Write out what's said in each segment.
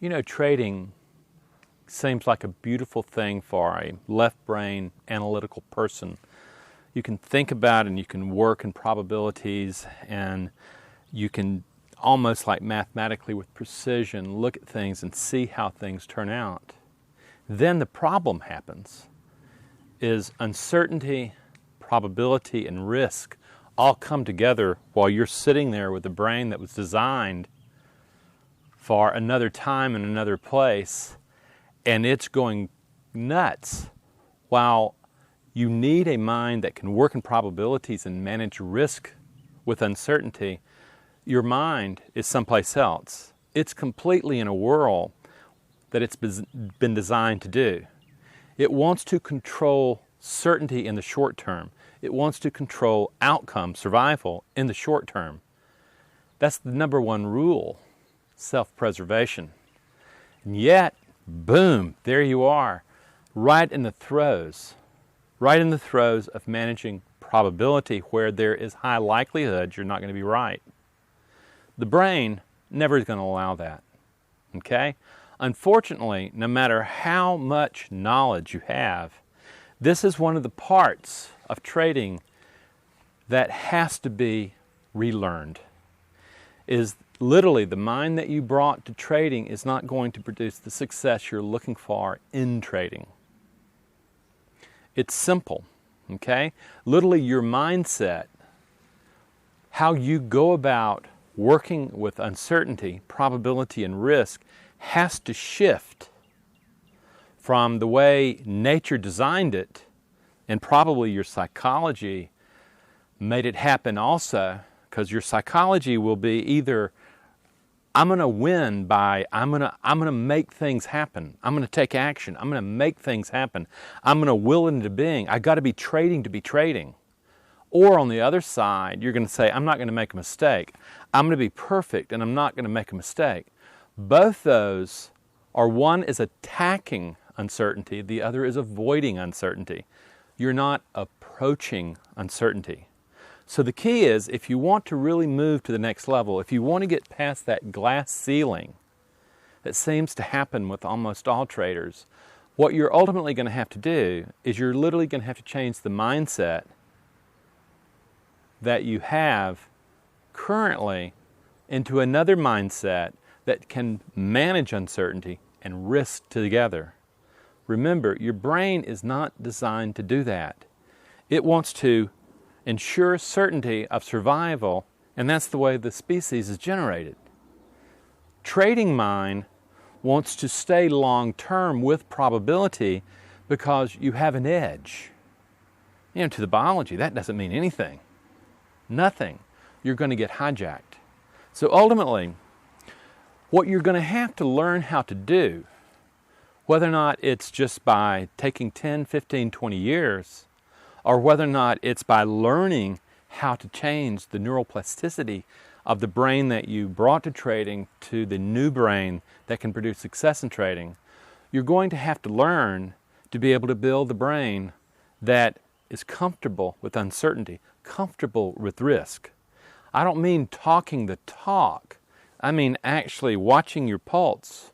You know, trading seems like a beautiful thing for a left brain analytical person. You can think about and you can work in probabilities, and you can almost like mathematically with precision look at things and see how things turn out. Then the problem happens is uncertainty, probability, and risk all come together while you're sitting there with a brain that was designed for another time and another place, and it's going nuts. While you need a mind that can work in probabilities and manage risk with uncertainty, your mind is someplace else. It's completely in a whirl that it's been designed to do. It wants to control certainty in the short term. It wants to control outcome, survival, in the short term. That's the number one rule, self-preservation. And yet, boom, there you are, right in the throes of managing probability where there is high likelihood you're not going to be right. The brain never is going to allow that, okay? Unfortunately, no matter how much knowledge you have, this is one of the parts of trading that has to be relearned. Is literally the mind that you brought to trading is not going to produce the success you're looking for in trading. It's simple, okay? Literally your mindset, how you go about working with uncertainty, probability, and risk has to shift from the way nature designed it, and probably your psychology made it happen also, because your psychology will be either I'm going to win by I'm going to make things happen. I'm going to take action. I'm going to make things happen. I'm going to will it into being. I got to be trading to be trading. Or on the other side, you're going to say, I'm not going to make a mistake. I'm going to be perfect and I'm not going to make a mistake. Both those are, one is attacking uncertainty, the other is avoiding uncertainty. You're not approaching uncertainty. So the key is, if you want to really move to the next level, if you want to get past that glass ceiling that seems to happen with almost all traders, what you're ultimately going to have to do is you're literally going to have to change the mindset that you have currently into another mindset that can manage uncertainty and risk together. Remember, your brain is not designed to do that. It wants to ensure certainty of survival, and that's the way the species is generated. Trading mind wants to stay long-term with probability because you have an edge. You know, to the biology, that doesn't mean anything. Nothing. You're going to get hijacked. So ultimately, what you're going to have to learn how to do, whether or not it's just by taking 10, 15, 20 years, or whether or not it's by learning how to change the neuroplasticity of the brain that you brought to trading to the new brain that can produce success in trading, you're going to have to learn to be able to build the brain that is comfortable with uncertainty, comfortable with risk. I don't mean talking the talk. I mean actually watching your pulse,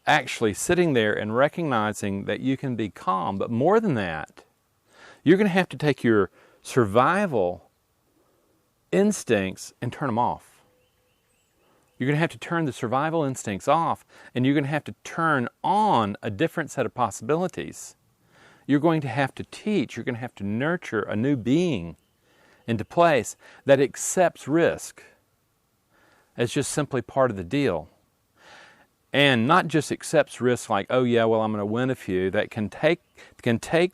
actually sitting there and recognizing that you can be calm. But more than that, you're going to have to take your survival instincts and turn them off. You're going to have to turn the survival instincts off, and you're going to have to turn on a different set of possibilities. You're going to have to teach, you're going to have to nurture a new being into place that accepts risk as just simply part of the deal. And not just accepts risk like, oh yeah, well I'm going to win a few, that can take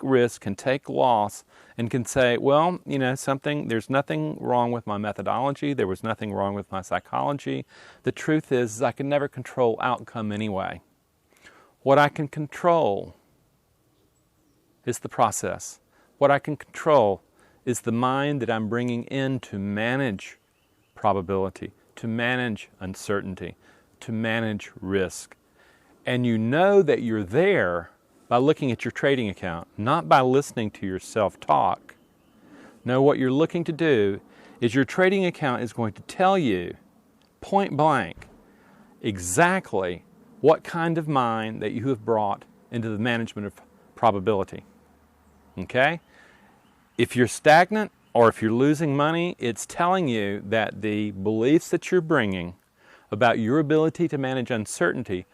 risk, can take loss, and can say, well, you know, there's nothing wrong with my methodology, there was nothing wrong with my psychology. The truth is I can never control outcome anyway. What I can control is the process. What I can control is the mind that I'm bringing in to manage probability, to manage uncertainty, to manage risk. And you know that you're there by looking at your trading account, not by listening to your self-talk. No, what you're looking to do is your trading account is going to tell you, point blank, exactly what kind of mind that you have brought into the management of probability. Okay? If you're stagnant or if you're losing money, it's telling you that the beliefs that you're bringing about your ability to manage uncertainty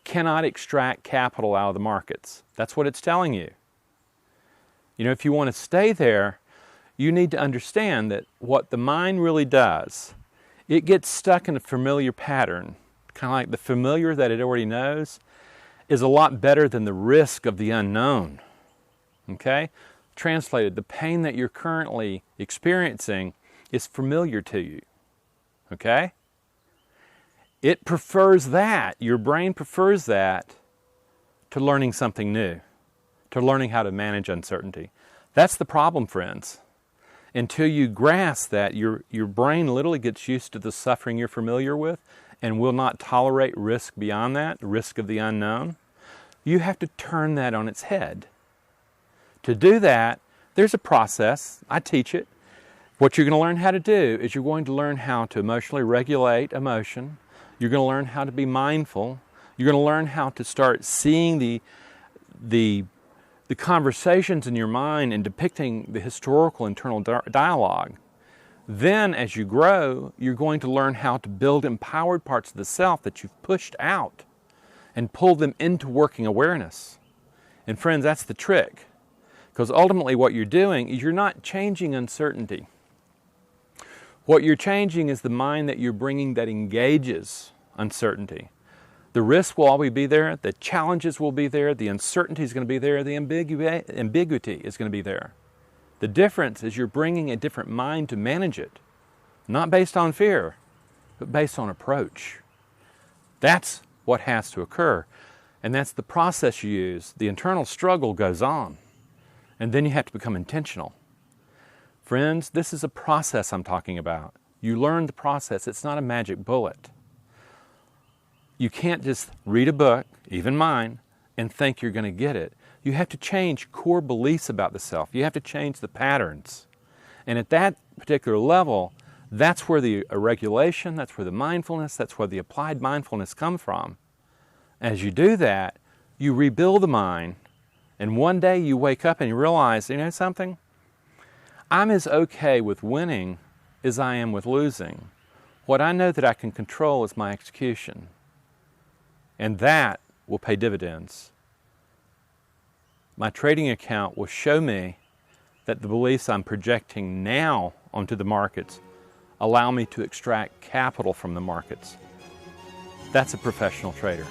cannot extract capital out of the markets. That's what it's telling you. You know, if you want to stay there, you need to understand that what the mind really does, it gets stuck in a familiar pattern, kind of like the familiar that it already knows, is a lot better than the risk of the unknown. Okay? Translated, the pain that you're currently experiencing is familiar to you. Okay? It prefers that, your brain prefers that to learning something new, to learning how to manage uncertainty. That's the problem, friends. Until you grasp that, your brain literally gets used to the suffering you're familiar with and will not tolerate risk beyond that, the risk of the unknown. You have to turn that on its head. To do that, there's a process. I teach it. What you're going to learn how to do is you're going to learn how to emotionally regulate emotion. You're going to learn how to be mindful. You're going to learn how to start seeing the conversations in your mind and depicting the historical internal dialogue. Then, as you grow, you're going to learn how to build empowered parts of the self that you've pushed out and pull them into working awareness. And friends, that's the trick. Because ultimately what you're doing is you're not changing uncertainty. What you're changing is the mind that you're bringing that engages uncertainty. The risks will always be there, the challenges will be there, the uncertainty is going to be there, the ambiguity is going to be there. The difference is you're bringing a different mind to manage it, not based on fear, but based on approach. That's what has to occur, and that's the process you use. The internal struggle goes on, and then you have to become intentional. Friends, this is a process I'm talking about. You learn the process. It's not a magic bullet. You can't just read a book, even mine, and think you're going to get it. You have to change core beliefs about the self. You have to change the patterns. And at that particular level, that's where the regulation, that's where the mindfulness, that's where the applied mindfulness comes from. As you do that, you rebuild the mind, and one day you wake up and you realize, you know something? I'm as okay with winning as I am with losing. What I know that I can control is my execution. And that will pay dividends. My trading account will show me that the beliefs I'm projecting now onto the markets allow me to extract capital from the markets. That's a professional trader.